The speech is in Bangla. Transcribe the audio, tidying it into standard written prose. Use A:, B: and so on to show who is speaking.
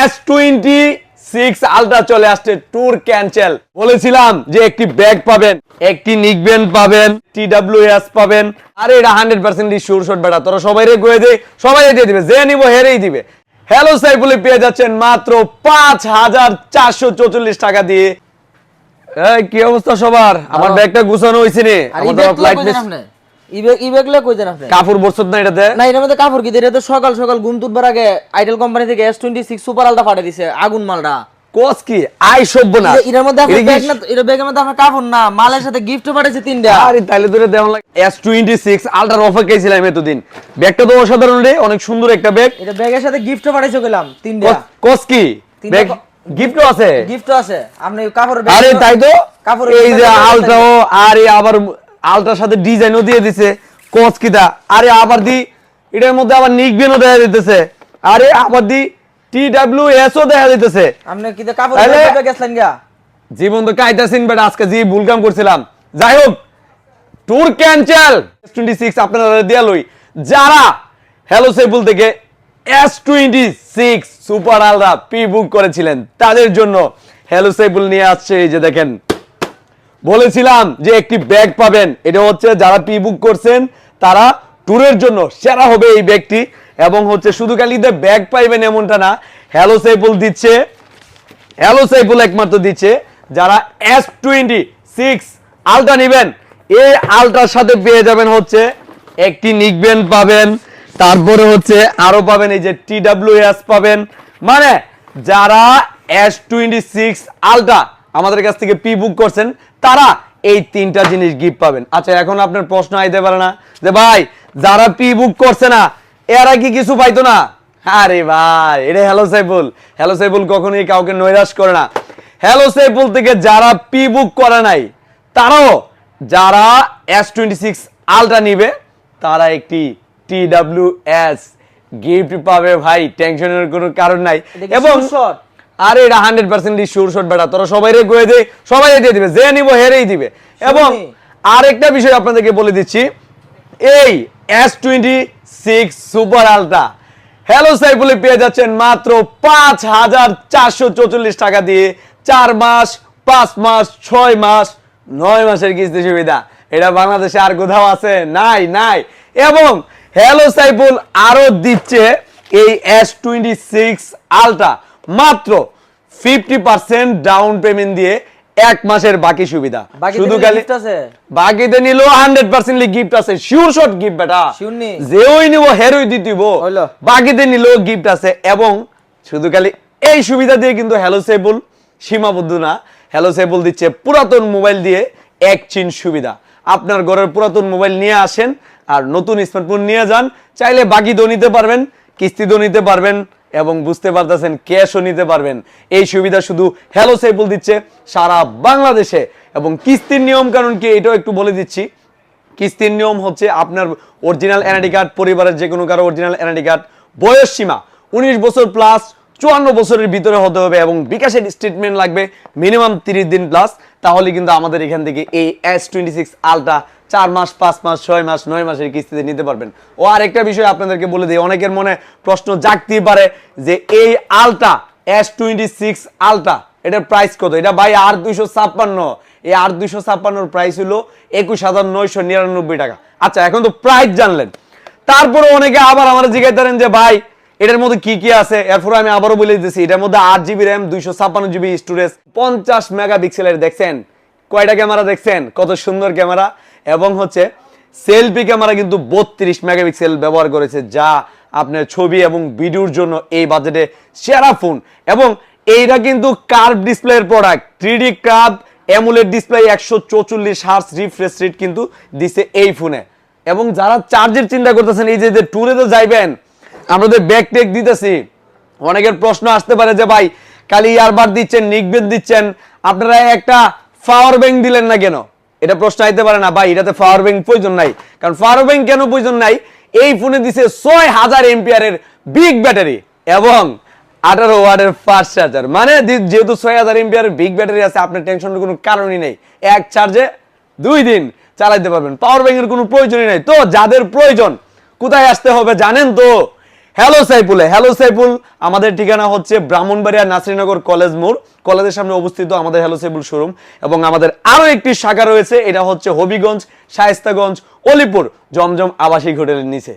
A: S26 আলট্রা চলে আসছে, ট্যুর ক্যান্সেল। বলেছিলাম যে একটি ব্যাগ পাবেন, একটি নিকবেন্ড পাবেন, TWS পাবেন, আর এটা 100% শিওর শট বেটা, তোরা সবাই রে গয়ে দে, সবাই দিয়ে দিবে, যে নিব হেরেই দিবে। হ্যালো সাইফুলে পেয়ে যাচ্ছেন মাত্র 5444 টাকা দিয়ে। এই কি অবস্থা সবার? আমার ব্যাগটা গুছানো হইছে নি? আমাদের ফ্লাইট মিস।
B: ইবেগলে কইতেন আপনি?
A: কাপড় বরছত না এটাতে?
B: না, এটার মধ্যে কাপড় কি? এটা তো সকাল সকাল ঘুম তুলবার আগে আইটেল কোম্পানি থেকে S26 সুপার আলট্রা পাঠিয়ে দিছে, আগুন মালটা।
A: কোস কি আই সভ্য না?
B: এটার মধ্যে আপনার ব্যাগ না, এটা ব্যাগের মধ্যে আপনার কাপড় না, মালের সাথে গিফটও পাঠিয়েছে 3টা।
A: আরে তাইলে ধরে দেওয়া লাগে। S26 আলট্রার অফার কেছিলাম এতদিন। ব্যাগটা তো অসাধারণ রে, অনেক সুন্দর একটা ব্যাগ।
B: এটা ব্যাগের সাথে গিফটও পাঠিয়েছে কইলাম 3টা।
A: কোস কি ব্যাগ গিফটও আছে?
B: গিফটও আছে। আপনি কাপড়
A: আরে তাই তো,
B: কাপড়
A: এই যে আলট্রাও, আরে আবার আলট্রার সাথে ডিজাইনও দিয়ে দিছে। কোস কিটা, আরে আবার দি এটার মধ্যে আবার নিকবেনও দেখা দিতেছে, আরে আবার দি TWS ও দেখা দিতেছে।
B: আপনি কি তো কাপড় পরে গেছলেন গা?
A: জীবন তো কাইতাছিন বেটা, আজকে যে ভুলকাম করছিলাম। যাই হোক, ট্যুর ক্যান্সেল। S26 আপনারা দিয়া লই, যারা হ্যালো সাইফুল থেকে S26 super ultra pre book করেছিলেন তাদের জন্য হ্যালো সাইফুল নিয়ে আসছে। এই যে দেখেন, বলেছিলাম যে একটি ব্যাগ পাবেন, এটা হচ্ছে যারা প্রি বুক করছেন তারা ট্যুরের জন্য সেরা হবে এই ব্যাগটি। এবং হচ্ছে শুধু খালিতে ব্যাগ পাইবেন এমনটা না, হ্যালো সাইফুল দিচ্ছে, হ্যালো সাইফুল একমাত্র দিচ্ছে যারা S26 আলট্রা নেবেন, এই আলট্রার সাথে পেয়ে যাবেন হচ্ছে একটি নিকবেন্ড পাবেন, তারপরে হচ্ছে আরো পাবেন এই যে TWS পাবেন। মানে যারা S26 আলট্রা আমাদের কাছ থেকে প্রি বুক করছেন তারা এই 3টা জিনিস গিফট পাবেন। আচ্ছা, এখন আপনার প্রশ্ন আইতে পারে না যে ভাই যারা প্রি বুক করছে না এরা কি কিছু পাইতো না? আরে ভাই, এটা হ্যালো সাইফুল। হ্যালো সাইফুল কখনোই কাউকে নৈরাশ করে না। হ্যালো সাইফুল থেকে যারা প্রি বুক করে নাই তারাও, যারা S26 আলট্রা নিবে তারা একটি TWS গিফট পাবে ভাই, টেনশনের কোনো কারণ নাই। এবং আরে এটা 100% শিওর শট বেটা, তোরা সবাই রে গয়ে দে, সবাই দিয়ে দিবে, যে নিব হেরেই দিবে। এবং আরেকটা বিষয় আপনাদেরকে বলে দিচ্ছি, এই S26 সুপার আলট্রা হ্যালো সাইফুলে পেয়ে যাচ্ছেন মাত্র 5444 টাকা দিয়ে। 4 মাস, 5 মাস, 6 মাস, 9 মাসের কিস্তি সুবিধা। এটা বাংলাদেশে আর কোথাও আছে? নাই, নাই। এবং হ্যালো সাইফুল আরো দিচ্ছে এই S26 আলট্রা মাত্র 50% ডাউন পেমেন্ট দিয়ে 1 মাসের বাকি সুবিধা। শুধু খালি বাকিতে নিলো 100% গিফট আছে, শিওর শট গিফট বেটা, যেই নিব হেরই দিতিব, বাকিতে নিলো গিফট আছে। এবং শুধু খালি এই সুবিধা দিয়ে কিন্তু হ্যালো সাইফুল সীমাবদ্ধ না, হ্যালো সাইফুল দিচ্ছে পুরাতন মোবাইল দিয়ে এক্সচেঞ্জ সুবিধা। আপনার ঘরের পুরাতন মোবাইল নিয়ে আসেন আর নতুন স্মার্টফোন নিয়ে যান, চাইলে বাকিতেও নিতে পারবেন, কিস্তিতেও নিতে পারবেন, এবং বুঝতে পারতেছেন ক্যাশও নিতে পারবেন। এই সুবিধা শুধু হ্যালো সাইফুল দিচ্ছে সারা বাংলাদেশে। এবং কিস্তির নিয়ম কারণ কি এটাও একটু বলে দিচ্ছি। কিস্তির নিয়ম হচ্ছে আপনার অরিজিনাল এনআইডি কার্ড, পরিবারের যে কোনো কারো অরিজিনাল এনআইডি কার্ড, বয়স সীমা 19 বছর প্লাস 54 বছরের ভিতরে হতে হবে, এবং বিকাশের স্টেটমেন্ট লাগবে মিনিমাম 30 দিন প্লাস। তাহলে কিন্তু আমাদের এখান থেকে এই S26 আলট্রা 4 মাস, 5 মাস, 6 মাস, 9 মাসের কিস্তিতে নিতে পারবেন। ও আরেকটা বিষয় আপনাদেরকে বলে দিই, অনেকের মনে প্রশ্ন জাগতেই পারে যে এই আলট্রা S26 আলট্রা এটার প্রাইস কত? এটা ভাই R256, এই R256 প্রাইস হলো 21,999 টাকা। আচ্ছা, এখন তো প্রাইস জানলেন, তারপরে অনেকে আবার আমার জিজ্ঞাসা যে ভাই এটার মধ্যে কি কি আছে। এরপরে আমি আবারও বলে দিতেছি, এটার মধ্যে 8GB র্যাম, 256GB স্টোরেজ, 50 মেগাপিক্সেলের দেখছেন কয়টা ক্যামেরা, দেখছেন কত সুন্দর ক্যামেরা। এবং হচ্ছে সেলফি ক্যামেরা কিন্তু 32 মেগাপিক্সেল ব্যবহার করেছে, যা আপনার ছবি এবং ভিডিওর জন্য এই বাজেটে সেরা ফোন। এবং এইটা কিন্তু কার্ভ ডিসপ্লের product, 3D curve AMOLED display, 144 hertz refresh rate কিন্তু দিছে এই ফোনে। এবং যারা চার্জের চিন্তা করতেছেন, এই যে ট্যুরে তো যাইবেন, আমাদের ব্যাগ টেক দিতেছি, অনেকের প্রশ্ন আসতে পারে যে ভাই খালি ইয়ারবাড দিচ্ছেন, নিকবেন্ড দিচ্ছেন, আপনারা একটা পাওয়ার ব্যাংক দিলেন না কেন? এটা প্রশ্ন আইতে পারে না ভাই, এটাতে পাওয়ার ব্যাংক প্রয়োজন নাই। কারণ পাওয়ার ব্যাংক কেন প্রয়োজন নাই? এই ফোনে দিছে 6000 এম্পিয়ারের বিগ ব্যাটারি এবং 18 ওয়াটের ফাস্ট চার্জার। মানে যেহেতু 6000 এম্পিয়ারের বিগ ব্যাটারি আছে, আপনার টেনশনের কোনো কারণই নেই, এক চার্জে 2 দিন চালাতে পারবেন, পাওয়ার ব্যাংকের কোনো প্রয়োজনই নেই। তো যাদের প্রয়োজন কোথায় আসতে হবে জানেন তো? হ্যালো সাইফুলে, হ্যালো সাইফুল আমাদের ঠিকানা হচ্ছে ব্রাহ্মণবাড়িয়া নাসিরনগর কলেজ মোড়, কলেজের সামনে অবস্থিত আমাদের হ্যালো সাইফুল শোরুম। এবং আমাদের আরো একটি শাখা রয়েছে, এটা হচ্ছে হবিগঞ্জ, শায়েস্তাগঞ্জ, অলিপুর জমজম আবাসিক হোটেলের নিচে।